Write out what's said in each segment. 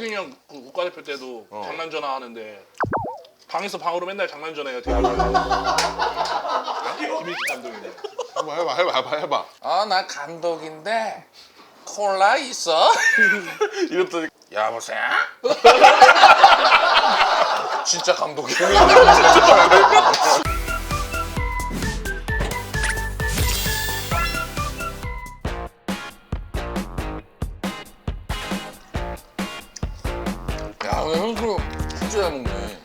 태균이 형 그 국가대표 때도 장난 전화하는데 방에서 방으로 맨날 장난 전화해요. 태균이 형. 김일식 감독인데. 해봐. 나 감독인데 콜라 있어? 이랬더니 여보세요? 진짜 감독이야. 야, 오늘 현수 진짜 잘 먹네.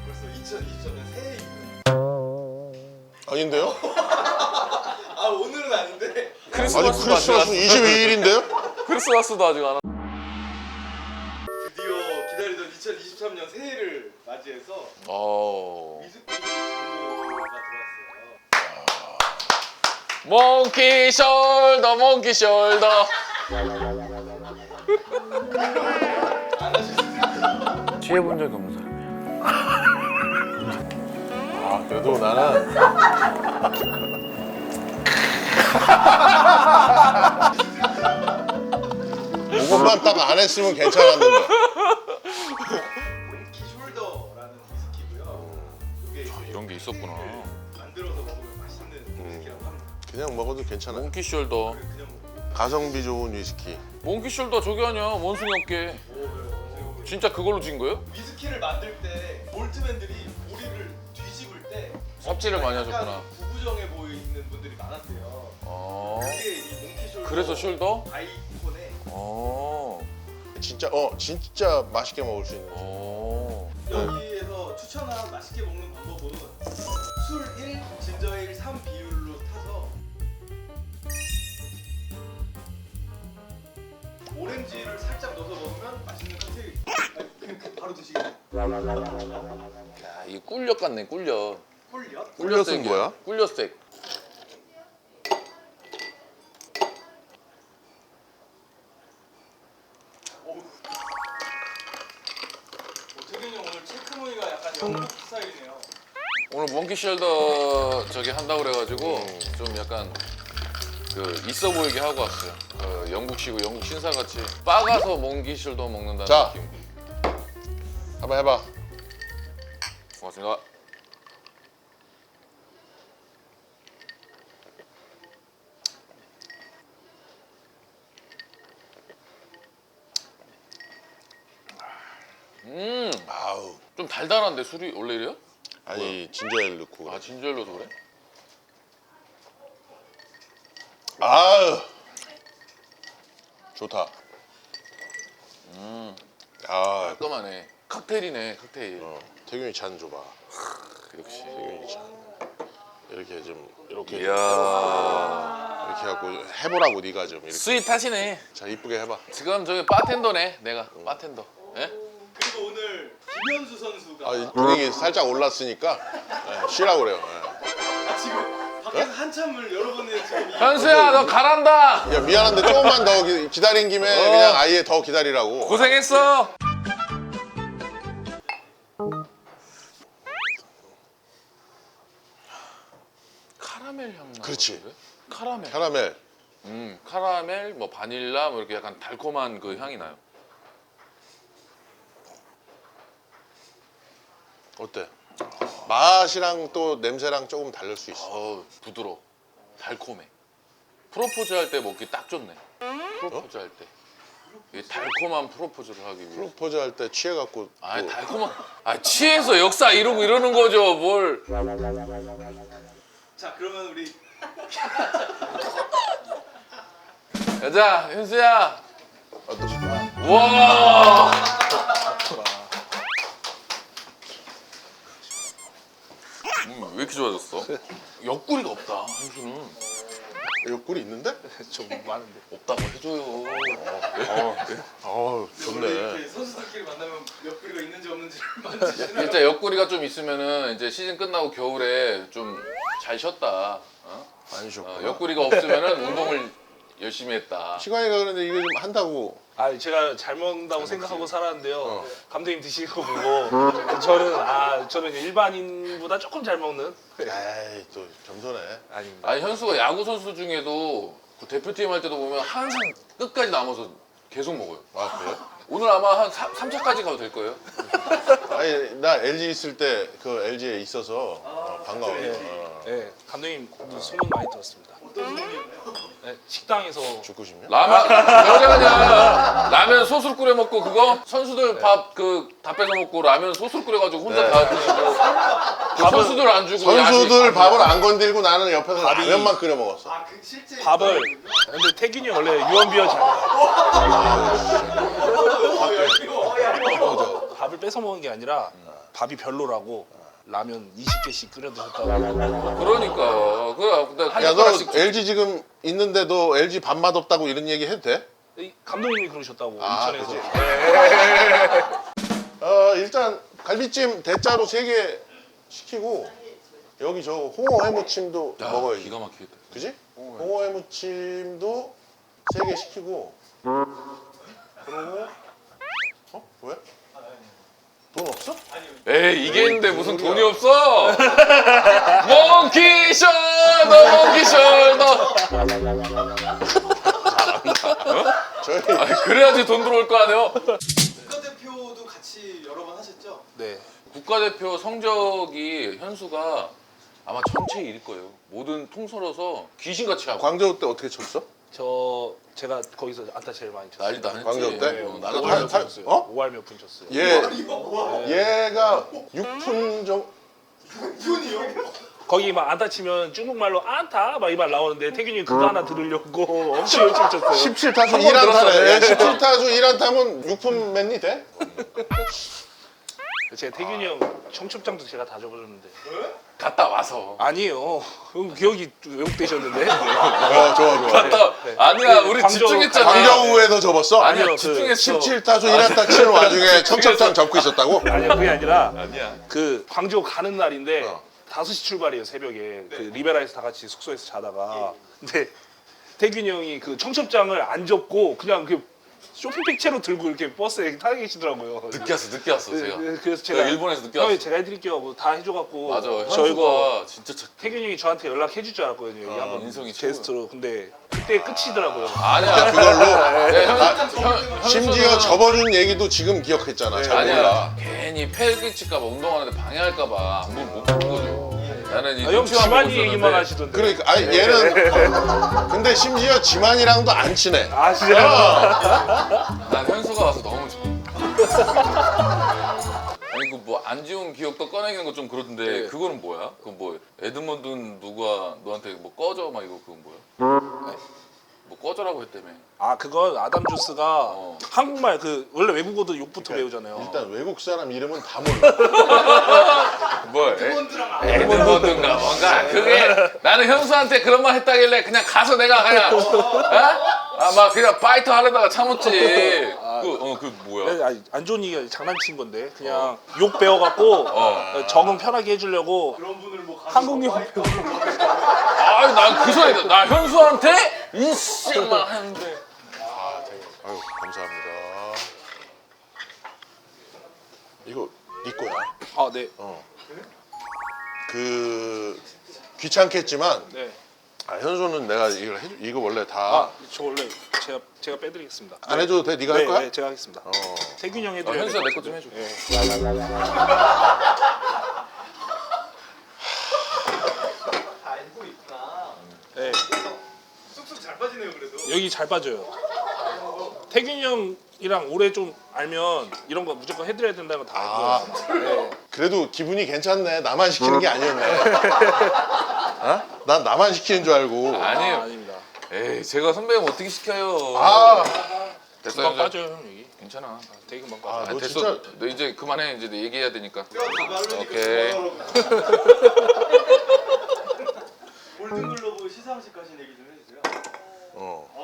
벌써 2020년 새해이고요. 아닌데요? 아 오늘은 아닌데 크리스마스도 아직 크리스마스 안 22일인데요? 크리스마스도 아직 안 드디어 기다리던 2023년 새해를 맞이해서 어. 뮤직비디오 광고가 들어왔어요. 몽키 숄더 몽키 숄더. 취해본 적이 없는 사람이야. 아, 그래도 나는 이것만 딱 안 했으면 괜찮았는데. 몽키 숄더라는 위스키고요. 이게 이런 게 있었구나. 만들어서 먹으면 맛있는 위스키라고 합니다. 그냥 먹어도 괜찮아. 몽키 숄더. 그냥 먹으면 가성비 좋은 위스키. 몽키 숄더 저기 아니야 원숭이 어깨. 진짜 그걸로 진 거예요? 위스키를 만들 때 몰트맨들이 보리를 뒤집을 때 섭지를 많이 약간 하셨구나. 구부정해 보이는 분들이 많았대요. 어. 그게 이 몽키 숄더 그래서 숄더? 아이콘에 어. 진짜 맛있게 먹을 수 있는. 어. 여기에서 추천한 맛있게 먹는 방법은 술 1, 진저 1, 3 비율로 타서 오렌지를 살짝 넣어서 먹으면 맛있는 칵테일. 그냥 바로 드시겠네요. 야, 이 꿀엿 같네 꿀엿. 꿀엿? 꿀엿은 뭐야? 꿀엿색. 태균이 형 오늘 체크무늬가 약간 영국 스타일이네요. 오늘 몽키 숄더 저기 한다고 그래가지고 좀 약간 그 있어 보이게 하고 왔어요. 영국식으로 영국 신사같이 빠가서 몽키 숄더 먹는다는 자. 느낌. 한번 해봐. 고맙습니다. 아우. 좀 달달한데 술이 원래 이래요? 아니 진저엘 넣고. 아 진저엘 넣어서 그래? 아유. 좋다. 아, 깔끔하네. 칵테일이네 칵테일. 태균이 잔 줘봐. 역시. 태균이 잔. 이렇게 좀 이렇게 이야. 이렇게 갖고 해보라고 네가 좀 이렇게. 스윗하시네. 자 이쁘게 해봐. 지금 저기 바텐더네 내가 바텐더. 예? 그리고 오늘 김현수 선수가 아, 분위기 살짝 올랐으니까 쉬라고 그래요. 지금 밖에서 한참을 여러 번 지금 현수야 너 가란다. 야 미안한데 조금만 더 기다린 김에 그냥 아예 더 기다리라고. 고생했어. 카라멜 향 나. 그렇지. 카라멜. 캐러멜. 카라멜, 뭐 바닐라, 뭐 이렇게 약간 달콤한 그 향이 나요. 어때? 맛이랑 또 냄새랑 조금 다를 수 있어. 부드러워, 달콤해. 프로포즈 할 때 먹기 딱 좋네. 프로포즈 할 때. 이 달콤한 프로포즈를 하기 위해. 프로포즈 할 때 취해갖고. 아, 또 달콤한. 아, 취해서 역사 이러고 이러는 거죠, 뭘? 자 그러면 우리 여자, 현수야. 어떠실까? 와. 왜 이렇게 좋아졌어? 옆구리가 없다, 현수는. 옆구리 있는데? 좀 많은데. 없다고 해줘요. 어 원래 좋네. 이렇게 선수들끼리 만나면 옆구리가 있는지 없는지를 만지시나요? 진짜 옆구리가 좀 있으면은 이제 시즌 끝나고 겨울에 좀 잘 쉬었다. 안 쉬었구나. 옆구리가 없으면은 운동을 열심히 했다. 시간이가 그런데 이거 좀 한다고. 아 제가 잘 먹는다고 생각하고 살았는데요. 감독님 드시는 거 보고 저는 일반인보다 조금 잘 먹는. 에이 또 겸손해. 아닙니다. 아니 현수가 야구 선수 중에도 그 대표팀 할 때도 보면 항상 끝까지 남아서 계속 먹어요. 아 그래? 오늘 아마 한 3차까지 가도 될 거예요. 아니 나 LG 있을 때 그 LG에 있어서 반가워요. 네, 감독님 소문 많이 들었습니다. 어떤 소문이었나요? 네, 식당에서 죽고 싶냐? 라면 그러자 그냥 라면 소스로 끓여 먹고 그거 선수들 밥 그 다 뺏어 먹고 라면 소스로 끓여가지고 혼자 네. 다 드시고 그 선수들 안 주고 선수들 야식. 밥을 안 건들고 나는 옆에서 라면만 끓여 먹었어. 아, 그 실제 밥을 근데 태균이 원래 유언비어 잘해요. 밥을 뺏어 먹은 게 아니라 밥이 별로라고 라면 20개씩 끓여 드셨다고. 그러니까 근데 한 야 너 젓가락씩 LG 지금 있는데 너 LG 밥 맛없다고 이런 얘기 해도 돼? 이 감독님이 그러셨다고 아, 인천에서. 그치. 일단 갈비찜 대짜로 3개 시키고 여기 저 홍어 해무침도 야, 먹어야지. 기가 막히겠다. 그지? 홍어 해무침도 3개 시키고 그러고 왜? 돈 없어? 에이 이게 있는데 무슨 돈이 없어? 몽키 숄더 몽키 숄더. 저희 아니, 그래야지 돈 들어올 거 아니에요? 국가대표도 같이 여러 번 하셨죠? 네. 국가대표 성적이 현수가 아마 전체 1일 거예요. 모든 통틀어서 귀신같이 하고 광저우 때 어떻게 쳤어? 제가 거기서 안타 제일 많이 쳤어요. 난리도 안 했지. 광저우 때? 나도 다- 5할 몇 다- 푼 쳤어요. 어? 5할 몇 푼 쳤어요. 얘가 6푼 정도 거기 막 안타 치면 중국말로 안타 막 이 말 나오는데 태균이 그거 하나 들으려고 엄청 열심히 쳤어요. 17타수 한번 1안타네. 들었어요. 17타수 1안타면 6푼 맨니 돼? 제가 태균이 형 청첩장도 제가 다 적어줬는데. 갔다 와서 아니에요. 형 기억이 왜곡되셨는데. 좋아 좋아. 갔다 아니야 우리 광저우 집중했잖아. 광저우에서 접었어? 아니야 아니요, 집중했어. 17타수 1안타 치는 와중에 청첩장 접고 있었다고? 아니요 그게 아니라 아니야. 그 광저우 가는 날인데 어. 5시 출발이에요 새벽에. 그 리베라에서 다 같이 숙소에서 자다가 근데 태균이 형이 그 청첩장을 안 접고 그냥 그 쇼핑백 채로 들고 이렇게 버스에 타 계시더라고요. 늦게 왔어 제가. 그래서 제가 일본에서 늦게 형이 왔어. 제가 해드릴게요 하고 다 해줘갖고 맞아. 저 이거 현수가 진짜 착해. 태균이 형이 저한테 연락해 줄 줄 알았거든요. 여기 한번 인성이 게스트로. 근데 그때 끝이더라고요. 아니야 그걸로 현 심지어 접어준 얘기도 지금 기억했잖아. 잘 아니야. 몰라. 괜히 폐 끼칠까봐 운동하는데 방해할까봐 안부를 못 보는 거죠. 나는 이 형 눈치만 지만이 보고 얘기만 있었는데 하시던데. 그러니까 아니 얘는 근데 심지어 지만이랑도 안 친해. 아 진짜? 난 현수가 와서 너무 좋아. 아니 그 뭐 안 좋은 기억도 꺼내기는 거 좀 그렇던데 네. 그거는 뭐야? 그 뭐 에드먼드 누가 너한테 뭐 꺼져 막 이거 그건 뭐야? 네? 뭐 꺼져라고 했다며. 아 그건 아담 주스가 한국말 그 원래 외국어도 욕부터 배우잖아요. 일단 외국 사람 이름은 다 몰라. 뭐 에드먼드랑 에드먼드인가 뭔가 그게 나는 현수한테 그런 말 했다길래 그냥 가서 내가 그냥 아막 그냥 파이터 하려다가 참았지. 그 뭐야? 아니, 안 좋은 얘기 장난친 건데 그냥 욕 배워갖고 적응 편하게 해주려고 그런 분을 뭐 한국 욕 가서 배우고 아유 난 그 소리 나 현수한테 이씨만 하는데. 아유 감사합니다. 이거 네 거야. 아 네. 그 귀찮겠지만 네. 현수는 내가 이걸 해줘. 이거 원래 다 아 저 원래 제가 빼드리겠습니다. 안 해줘도 돼? 네가 네, 할 거야? 네 제가 하겠습니다. 태균 형 아, 해드려요. 현수야 내 거 좀 해줘. 다 알고 있구나. 네. 쑥쑥 잘 빠지네요 그래도. 여기 잘 빠져요. 태균 형이랑 오래 좀 알면 이런 거 무조건 해드려야 된다는 거 다 알고. 네. 그래도 기분이 괜찮네. 나만 시키는 게 아니었네. 어? 난 나만 시키는 줄 알고. 아니에요. 아닙니다. 에이 제가 선배님 어떻게 시켜요? 아, 됐어 금방 현수야. 빠져요 형 여기. 괜찮아. 되게 금방 아, 빠져. 너 됐어. 진짜 너 이제 그만해. 이제 내 얘기해야 되니까. 뼈다 마르니까 오케이. 골든글러브 시상식 가신 얘기 좀 해주세요.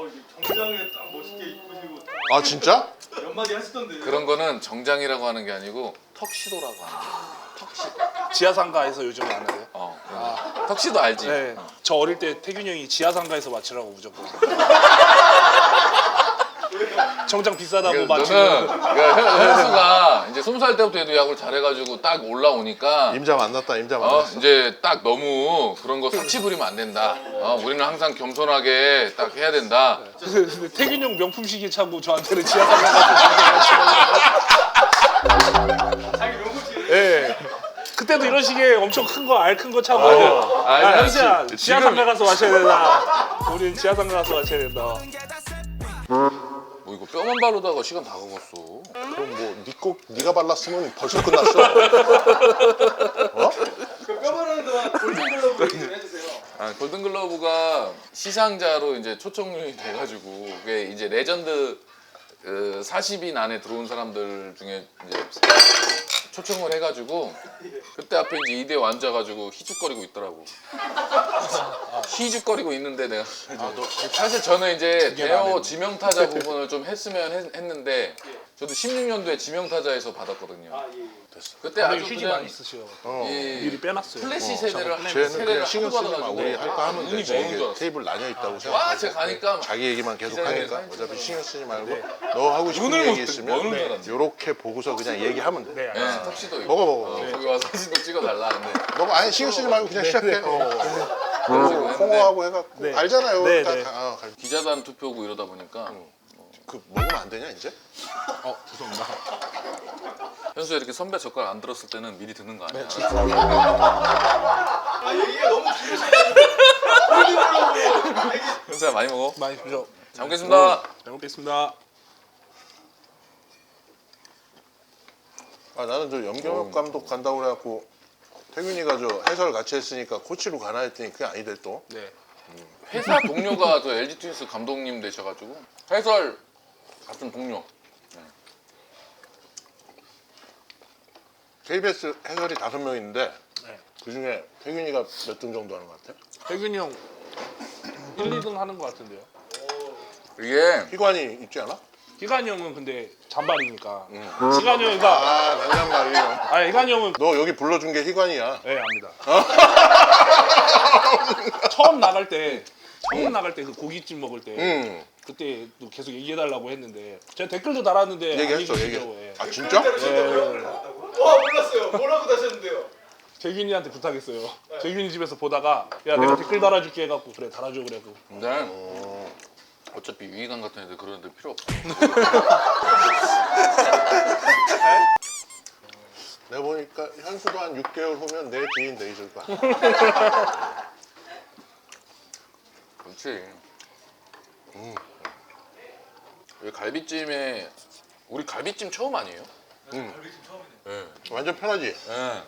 이게 정장에 딱 멋있게 입으시고 아 진짜? 몇 마디 하시던데. 그런 거는 정장이라고 하는 게 아니고 턱시도라고 하는 거야. 지하상가에서 요즘 안 해요? 턱시도 알지? 네. 저 어릴 때 태균 형이 지하상가에서 맞추라고 무조건. 정장 비싸다고 너는 맞추는. 현수가 이제 20살 때부터 해도 야구를 잘해가지고 딱 올라오니까 임자 만났다. 임자 만났어. 이제 딱 너무 그런 거 사치 부리면 안 된다. 우리는 항상 겸손하게 딱 해야 된다. 근데 태균 형 명품 시계 차고 저한테는 지하상가 같은 자기 명품지. 예. 그때도 이런 시계 엄청 큰 거 알 큰 거 차고. 아니야, 현수야 지금- 지하상가 가서 마셔야 된다. 우린 지하상가 가서 마셔야 된다. 뭐 이거 뼈만 바르다가 시간 다 가겠어. 그럼 뭐 네가 발랐으면 벌써 끝났어. 그 뼈바르는 동안 골든글러브 얘기 좀 해주세요. 골든글러브가 시상자로 이제 초청이 돼가지고 그게 이제 레전드 40인 안에 들어온 사람들 중에 이제 초청을 해가지고 그때 앞에 이제 이대호 앉아가지고 희죽거리고 있더라고. 희죽거리고 있는데 내가 사실 저는 이제 대호 지명타자 부분을 좀 했으면 했는데 저도 16년도에 지명타자에서 받았거든요. 아 예. 그때 아주 아주 휴지 그냥 많이 쓰셔. 이 미리 빼놨어요. 플래시 세대를 쟤는 그냥 신경 쓰지 마. 받아가지고 우리 할 거 하면 눈이 돼. 먹는 줄 이게 알았어. 테이블 나뉘어 있다고 와, 생각하고 제가 가니까 자기 얘기만 계속 기자회견 하니까 사진 어차피 찍고. 신경 쓰지 말고 너 하고 싶은 눈을 얘기 못 뜨- 있으면 먹는 줄 알았네. 요렇게 보고서 그냥 얘기하면 돼. 네. 네, 알겠습니다. 턱시도 먹어. 거기 와서 사진도 찍어달라 근데 먹어. 아니 신경 쓰지 말고 그냥 시작해. 그런 식으로 했는데 홍어하고 해갖고 네. 알잖아요. 네, 다- 네. 다- 기자단 투표고 이러다 보니까 그 먹으면 안 되냐 이제? 죄송합니다. 현수야 이렇게 선배 젓갈 안 들었을 때는 미리 듣는 거 아니야? 아 얘기가 너무 길어져가지고 골든글러브 얘기. 현수야 많이 먹어. 많이 주죠. 잘 먹겠습니다. 잘 먹겠습니다. 아 나는 저 염경엽 감독 간다고 그래갖고 태균이가 저 해설 같이 했으니까 코치로 가나 했더니 그게 아니대 또. 네. 회사 동료가 저 LG 트윈스 감독님 되셔가지고 해설 같은 동료. KBS 해설이 5명 있는데 네. 그 중에 태균이가 몇 등 정도 하는 것 같아? 태균이 형 1, 2등 하는 것 같은데요. 이게 희관이 있지 않아? 희관이 형은 근데 잔발이니까. 희관이 형이가 아 난장말이에요. 아니 희관이 형은 너 여기 불러준 게 희관이야. 네 압니다. 처음 나갈 때 그 고깃집 먹을 때 그때 또 계속 얘기해달라고 했는데 제가 댓글도 달았는데 얘기했어 안 얘기. 읽으시더라고요. 예. 아 진짜? 와 몰랐어요. 뭐라고 다셨는데요? 재균이한테 부탁했어요. 재균이 집에서 보다가 야 내가 댓글 달아줄게 해갖고 그래 달아줘 그래고. 근데 어차피 유희관 같은 애들 그런 애들 필요 없어. 내가 보니까 현수도 한 6개월 후면 내 지인 돼 있을 거야. 그렇지. 여기 갈비찜에 우리 갈비찜 처음 아니에요? 갈비찜 처음이네. 네. 완전 편하지? 네.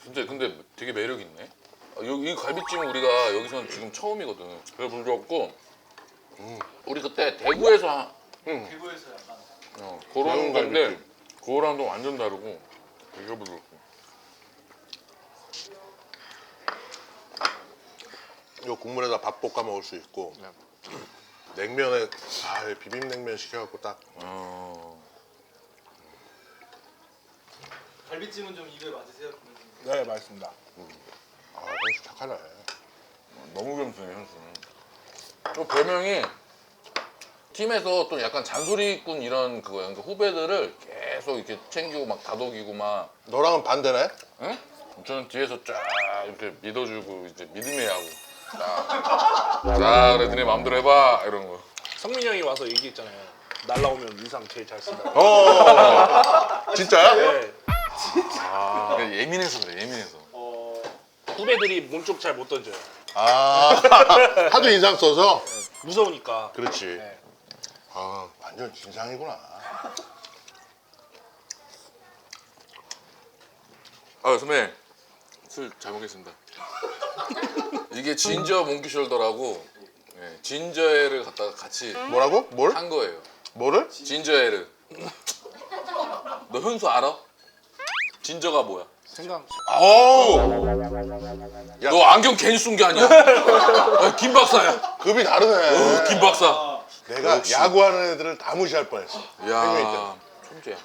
진짜 근데 되게 매력 있네. 이 갈비찜 우리가 여기서는 지금 처음이거든. 그래 불러갖고 우리 그때 대구에서 대구에서 약간 그런 매운 건데 갈비찜. 그거랑도 완전 다르고 되게 부드럽고. 이거 국물에다 밥 볶아 먹을 수 있고 냉면에 비빔냉면 시켜갖고 딱 갈비찜은 좀 입에 맞으세요? 네 맞습니다. 현수 착하네. 너무 겸손해 현수는. 또 별명이 팀에서 또 약간 잔소리꾼 이런 그거야. 그러니까 후배들을 계속 이렇게 챙기고 막 다독이고 막. 너랑은 반대네? 응? 저는 뒤에서 쫙 이렇게 믿어주고 이제 믿음의 야구. 자, 그래 니네 마음대로 해봐 이런 거. 성민이 형이 와서 얘기했잖아요. 날라오면 인상 제일 잘 쓴다. 진짜야? 네. 그러니까 예민해서 그래 예민해서. 후배들이 몸쪽 잘 못 던져요. 하도 인상 써서? 무서우니까. 그렇지. 네. 완전 진상이구나. 선배 술 잘 먹겠습니다. 이게 진저 몽키숄더라고 진저에를 갖다가 같이 뭐라고? 뭘? 한 거예요. 뭐를? 진저에를. 너 현수 알아? 진저가 뭐야? 생각. 아우! 너 안경 괜히 쓴 게 아니야. 김 박사야. 급이 다르네. 김 박사. 내가 역시. 야구하는 애들을 다 무시할 뻔했어. 야, 천재야.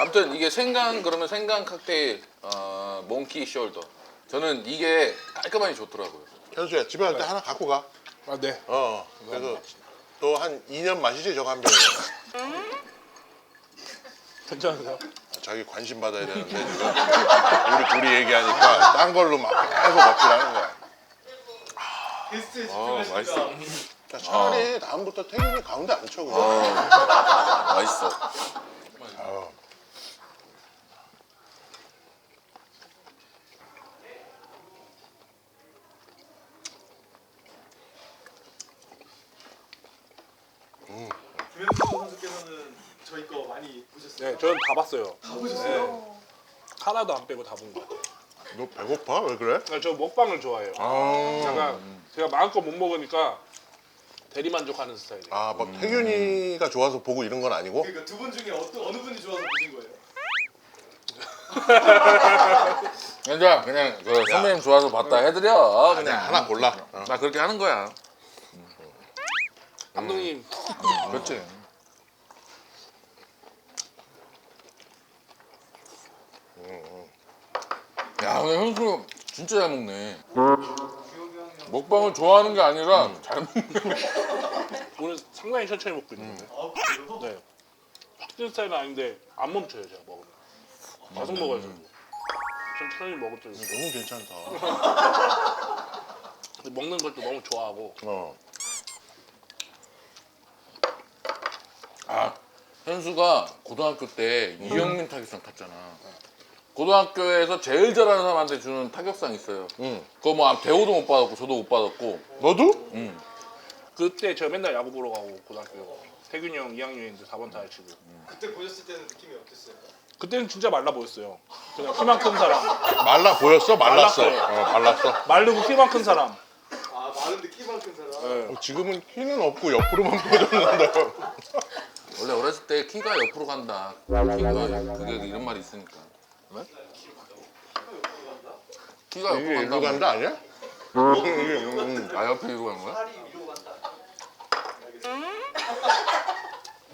아무튼 이게 생강 그러면 생강 칵테일 몽키 숄더. 저는 이게 깔끔하니 좋더라고요. 현수야 집에 갈 때 하나 갖고 가. 아 네. 그래서 또 한 2년 마시지 저거 한 병에. 괜찮으세요? 자기 관심 받아야 되는데 지금 우리 둘이 얘기하니까 딴 걸로 막 계속 어필하는 거야. 게스트에 맛있어. 집중하시니까 자, 차라리 다음부터 태균이 가운데 앉혀 그냥. 맛있어. 김현수 선수께서는 저희 거 많이 보셨어요? 네, 저는 다 봤어요. 다 보셨어요? 하나도 안 빼고 다 본 거 같아요. 너 배고파? 왜 그래? 저 먹방을 좋아해요. 약간 제가 마음껏 못 먹으니까 대리만족하는 스타일이에요. 뭐 태균이가 좋아서 보고 이런 건 아니고? 그러니까 두 분 중에 어느 분이 좋아서 보신 거예요? 그냥 그 선배님 좋아서 봤다 해드려. 그냥 하나 골라. 나 그렇게 하는 거야. 감독님 그렇지. 야 오늘 현수 진짜 잘 먹네. 먹방을 좋아하는 게 아니라 잘 먹네. 오늘 상당히 천천히 먹고 있는데. 아 그래요? 네. 확 찌는 스타일은 아닌데 안 멈춰요 제가 먹으면. 계속 먹어요 저도. 천천히 먹을 줄. 너무 괜찮다. 근데 먹는 걸 또 너무 좋아하고. 현수가 고등학교 때 이영민 타격상 탔잖아. 고등학교에서 제일 잘하는 사람한테 주는 타격상 있어요. 그거 뭐 대호도 못 받았고 저도 못 받았고. 너도? 그때 제가 맨날 야구 보러 가고 고등학교. 태균이 형 2학년인데 4번 타자 치고. 그때 보셨을 때는 느낌이 어땠어요? 그때는 진짜 말라 보였어요. 그냥 키만 큰 사람. 말라 보였어? 말랐어. 말랐어요. 말랐어. 마르고 키만 큰 사람. 아 마른데 키만 큰 사람? 네. 지금은 키는 없고 옆으로만 퍼졌는데. 원래 어렸을 때 키가 옆으로 간다. 그게 이런 말이 있으니까. 키가 옆으로 이게 일로 간다. 간다 아니야? 아 옆에 이로 가는 거야? 팔이 위로 간다.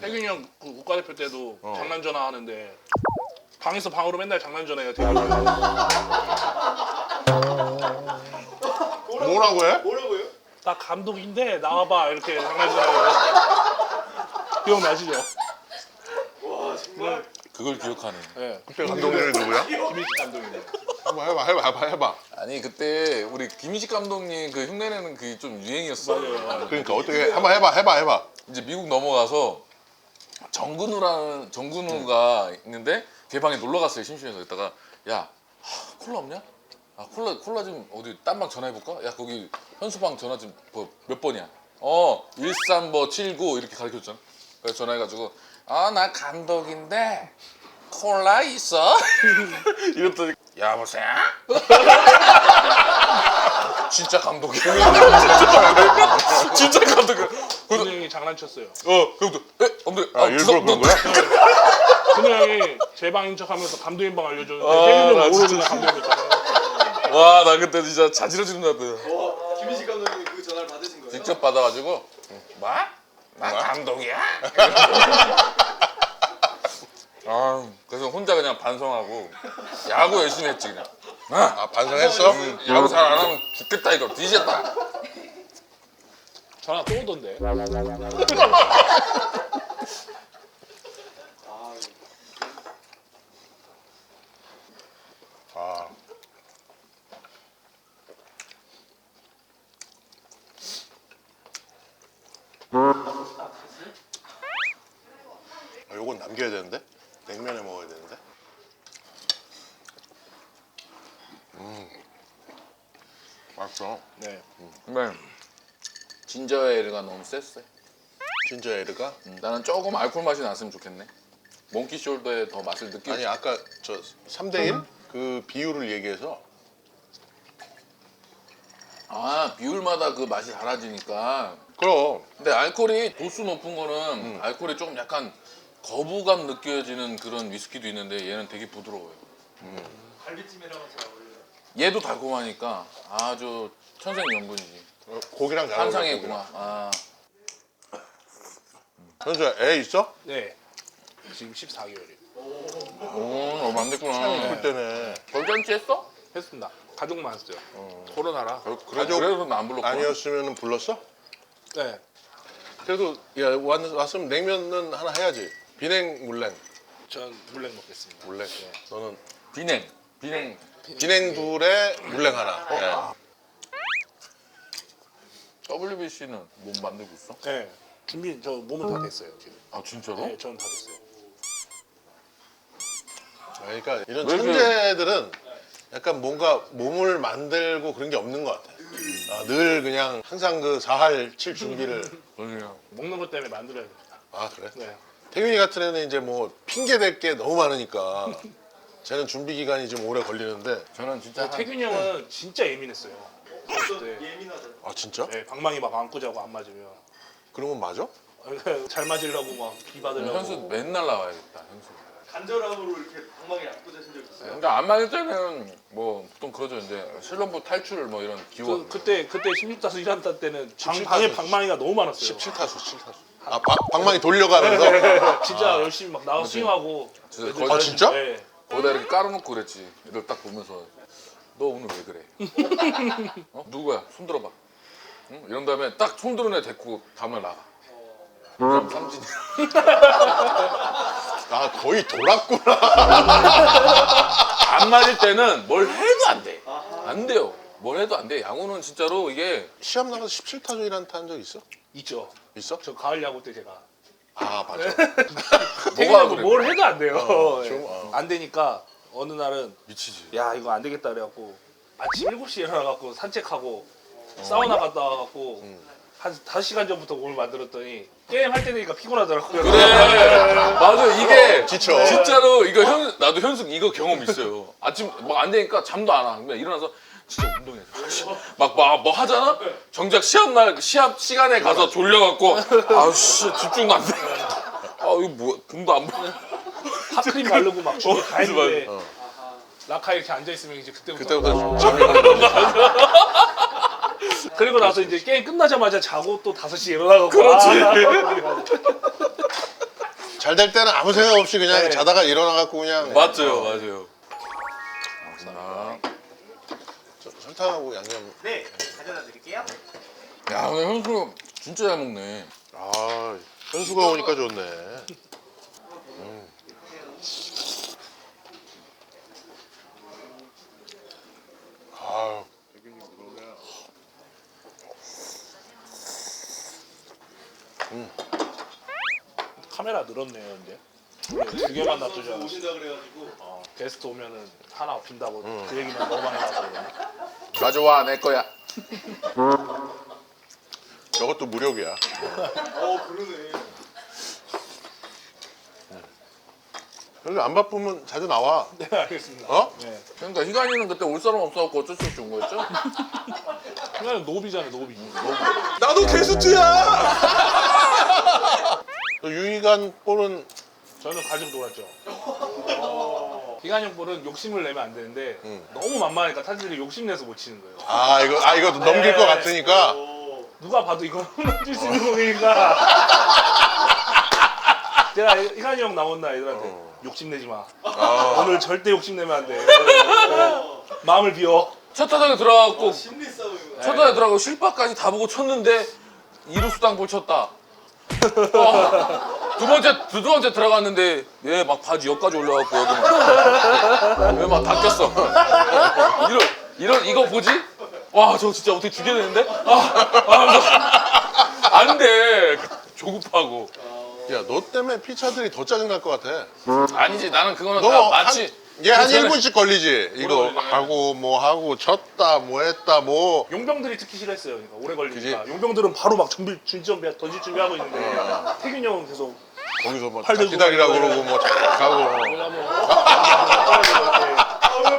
태균이 형 그 국가대표 때도 장난 전화 하는데 방에서 방으로 맨날 장난 전화해요. 태균이 형. 뭐라고 해? 뭐라고요? 나 감독인데 나와봐 이렇게 장난 전화해요. 기억나시죠? 와 정말 그걸 기억하네. 네. 그때 감독님이 누구야? 김일식 감독님. 한번 해봐. 아니 그때 우리 김희식 감독님 그 흉내내는 그게 좀 유행이었어. 맞아요. 그러니까 어떻게 해? 한번 해봐. 이제 미국 넘어가서 정근우가 있는데 걔 방에 놀러 갔어요. 심심해서. 있다가 야 콜라 없냐? 아 콜라 좀 어디 딴 방 전화해볼까? 야 거기 현수방 전화 좀 몇 번이야? 1379 이렇게 가르쳐줬잖아. 그래서 전화해가지고 나 감독인데 콜라 있어? 이랬더니 여보세요? 진짜 감독이야. 진짜 감독이야. 근우 형이 장난쳤어요. 그래도 감독 일부러 그런 거야? 근우 형이 제 방인 척하면서 감독님 방 알려줬는데 태균이 형 모르고 그냥 감독님 방. 와 나 그때 진짜 자지러지는 줄 알았다. 와 김희식 감독님이 그 전화를 받으신 거예요? 직접 받아가지고 뭐? 나 감독이야? 그래서 혼자 그냥 반성하고 야구 열심히 했지 그냥. 반성했어? 야구 잘 안 하면 죽겠다 이거 뒤졌다. 전화 또 오던데. 요건 남겨야 되는데? 냉면에 먹어야 되는데? 맛있어. 네. 근데 진저에일가 너무 셌어. 진저 에르가? 나는 조금 알코올 맛이 났으면 좋겠네. 몽키 숄더의 더 맛을 느끼고. 아니 아까 저 3대1 그 비율을 얘기해서 비율마다 그 맛이 달라지니까. 그럼 근데 알코올이 도수 높은 거는 알코올이 조금 약간 거부감 느껴지는 그런 위스키도 있는데 얘는 되게 부드러워요. 갈비찜이랑은 잘 어울려요. 얘도 달콤하니까 아주 천생연분이지. 고기랑 잘 어울려. 환상의 궁합. 현수야 애 있어? 네. 지금 14개월이에요. 얼마 안 됐구나. 그럴 때네. 결잔치 했어? 했습니다. 가족만 했어요. 코로나라. 그래서 나 안 불렀구나. 아니었으면 불렀어? 네. 그래도 야 왔으면 냉면은 하나 해야지. 비냉 물냉. 전 물냉 먹겠습니다. 물냉. 너는 비냉. 비냉 둘에 물냉 하나. WBC는 뭐 만들고 있어? 네. 준비 저 몸은 다 됐어요 지금. 아 진짜로? 네, 저는 다 됐어요. 그러니까 이런 왜 천재들은 약간 뭔가 몸을 만들고 그런 게 없는 것 같아. 늘 그냥 항상 그 4할 7 준비를. 그래요. 먹는 것 때문에 만들어야 됩니다. 아 그래? 네. 태균이 같은 애는 이제 뭐 핑계 댈 게 너무 많으니까 쟤는 준비 기간이 좀 오래 걸리는데. 저는 진짜 태균이 형은 진짜 예민했어요. 어떤 네. 예민하다. 아 진짜? 네, 방망이 막 안고 자고 안 맞으면 그러면 맞아? 잘 맞으려고 막 비받으려고. 현수 맨날 나와야겠다. 현수. 간절함으로 이렇게 방망이 안 꽂으신 적 있어요? 그러니까 안 맞을 때는 뭐 보통 그러죠. 이제 실론부 탈출 뭐 이런 기원. 그때 16타수 1안타 때는 17타수. 방에 방망이가 너무 많았어요. 17타수. 아 방망이 돌려가면서. 진짜 열심히 막 나가 스윙하고. 진짜 애들 거의- 아, 진짜? 네. 거기다 이렇게 깔아놓고 그랬지. 애들 딱 보면서 너 오늘 왜 그래? 누구야? 손 들어봐. 응? 이런 다음에 딱 손 들은 애 데리고 다음날 나가. 그럼 삼진이. 아 거의 돌았구나. 안 맞을 때는 뭘 해도 안 돼. 안 돼요. 뭘 해도 안 돼. 양호는 진짜로 이게 시합 나가서 17타조 1안타 한 적 있어? 있죠. 있어? 저 가을 야구 때 제가 아 맞아. 태균이하고 그래? 뭘 해도 안 돼요. 좀, 안 되니까 어느 날은 미치지. 야 이거 안 되겠다 그래갖고 아침 7시에 일어나갖고 산책하고 사우나 갔다 와갖고 한 5시간 전부터 몸을 만들었더니 게임 할 때 되니까 피곤하더라고요. 그래. 맞아. 이게 지쳐. 진짜로 이거 나도 현숙 이거 경험 있어요. 아침 막 안 되니까 잠도 안 와. 그냥 일어나서 진짜 운동해야 돼. 막 뭐 하잖아? 정작 시합 시간에 가서 졸려갖고 아우씨 집중도 안 돼. 아 이거 뭐야? 공도 안 보여. 핫크림 바르고 막 준비 다 했는데 어. 라카에 이렇게 앉아있으면 이제 그때부터 그때부터 잠이 오는 거지. 그리고 나서 이제 게임 끝나자마자 자고 또 5시에 일어나고 그렇지. 잘 될 때는 아무 생각 없이 그냥 네. 자다가 일어나갖고 그냥 맞아요. 아, 설탕하고 양념. 네, 가져다 드릴게요. 야 오늘 현수 진짜 잘 먹네. 아 현수가 오니까 좋네. 아 카메라 늘었네요 이제. 원래 2개만 놔두잖아. 오신다 그래가지고 게스트 오면은 하나 없힌다고 그 얘기만 너무 많이 나서 그러네. 가져와 내 거야. 저것도 무력이야. 그러네. 그래서 안 바쁘면 자주 나와. 네 알겠습니다. 어? 네. 그러니까 희관이는 그때 올 사람 없어갖고 어쩔 수 없이 온 거였죠? 그냥 노비잖아요 노비. 나도 게스트야. 유희관 볼은 저는 가지고 놀았죠. 기관이 형 볼은 욕심을 내면 안 되는데 응. 너무 만만하니까 타자들이 욕심내서 못 치는 거예요. 이거 넘길 것 같으니까. 누가 봐도 이거 홈런 칠수 있는 공이니까 제가 희관이 형 나온 날 애들한테 욕심내지 마. 오늘 절대 욕심내면 안 돼. 마음을 비워. 첫 타석에 들어가갖고 심리 싸움이구나. 첫 타석에 들어가고 실밥까지 다 보고 쳤는데 이루수 땅볼 쳤다. 두 번째 들어갔는데 얘 막 바지 여기까지 올라갔고 여기 얘 막 다 꼈어. 이런 이거 뭐지? 와 저 진짜 어떻게 죽여야 되는데? 안 돼. 조급하고. 야 너 때문에 피차들이 더 짜증 날 것 같아. 아니지 나는 그거는 너 다 마치 얘한 그 전에- 1분씩 걸리지. 이거 하고 뭐 하고 쳤다 뭐 했다 뭐. 용병들이 특히 싫어했어요. 그러니까 오래 걸리니까. 그지? 용병들은 바로 막 준비 던질 준비하고 있는데 태균이 형은 계속 거기서 뭐 팔 들고 기다리라고 가고 그러고 뭐 가고.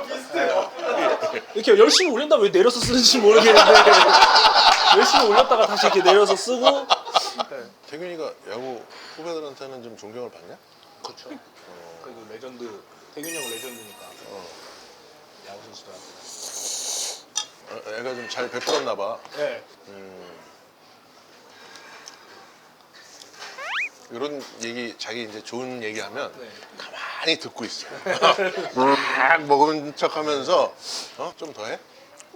비슷해요. 이렇게 열심히 올린다 왜 내려서 쓰는지 모르겠는데 열심히 올렸다가 다시 이렇게 내려서 쓰고. 태균이가 야구 후배들한테는 좀 존경을 받냐? 그렇죠. 그리고 레전드 태균이 형은 레전드니까 야구 선수들한테. 애가 좀 잘 베풀었나 봐. 네. 이런 얘기 자기 이제 좋은 얘기하면 네. 가만히 듣고 있어. 막 먹은 척하면서 좀 더 해?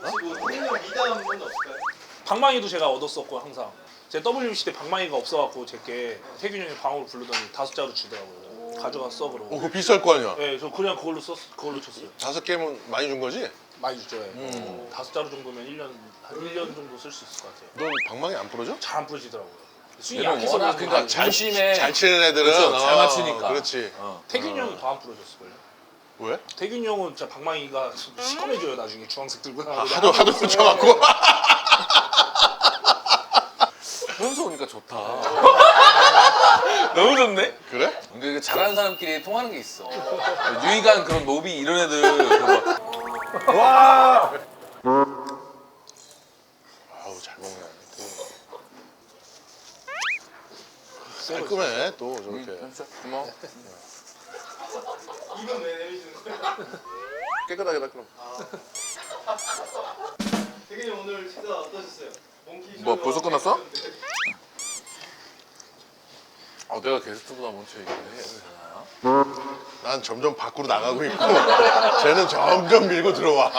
혹시 뭐 태균이 형 미담은 없을까요? 방망이도 제가 얻었었고 항상 제 WBC 때 방망이가 없어갖고 제게 태균 형이 방어를 부르더니 5자루 주더라고요. 가져갔어 그러고. 그거 비쌀 거 아니야. 네, 저 그냥 그걸로 쳤어요. 5개면 많이 준 거지? 많이 줬죠. 5자루 정도면 1년 한 1년 정도 쓸 수 있을 것 같아요. 넌 방망이 안 부러져? 잘 안 부러지더라고요. 스윙이 얘는 약해서 워낙 그런지 그러니까 중심에 잘 치는 애들은 그렇죠, 잘 맞추니까. 그렇지. 태균 형이 더 안 부러졌을걸요. 왜? 태균 형은 진짜 방망이가 시커매져요 나중에 주황색 들고 나가고. 하도 붙여갖고. 현수 오니까 좋다. 너무 좋네. 그래? 근데 이게 잘하는 사람끼리 통하는 게 있어. 유이간 그런 노비 이런 애들 그거 와. 아우 잘 먹네. 깔끔해 또 저렇게. 고마워. 이건 왜 내리시는 거예요? 깨끗하게 닦으면. 태균이 형 오늘 식사 어떠셨어요? 몽키 뭐, 쇼가 벌써 끝났어? 재밌었는데. 내가 게스트보다 먼저 얘기를 해. 난 점점 밖으로 나가고 있고 쟤는 점점 밀고 들어와.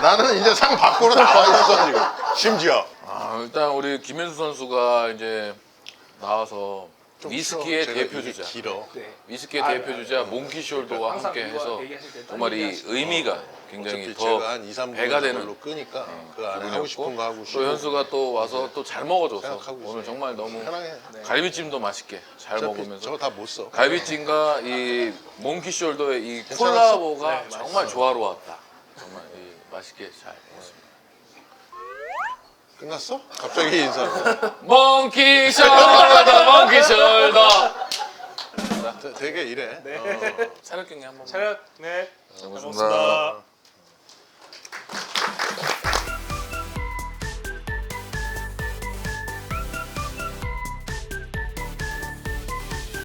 나는 이제 상 밖으로 나와 있어 지금. 심지어. 일단 우리 김현수 선수가 이제 나와서 좀 위스키의 길어. 대표 이게 주자. 길어. 네. 위스키의 대표 주자 몽키 숄더와 항상 함께 이거 해서 얘기하실 때 정말 이 얘기하실 때 의미가 굉장히 어차피 더 제가 한 2, 3분 배가 되는 걸로 끄니까 그 안에 부분이었고, 하고 싶은 거 하고 또 쉬고 현수가 또 와서 또 잘 먹어줘서 생각하고 오늘 있어요. 정말 너무 편하게. 갈비찜도 맛있게 잘 어차피 먹으면서 저거 다 못 써. 갈비찜과 이 몽키 숄더의 이 콜라보가 네, 정말 조화로웠다. 정말 맛있게 잘 먹었습니다. 끝났어? 갑자기 인사. 몽키 숄더, 몽키 숄더. 되게 이래. 네. 어. 차렷 경기 한번. 차렷 네. 잘 먹었습니다.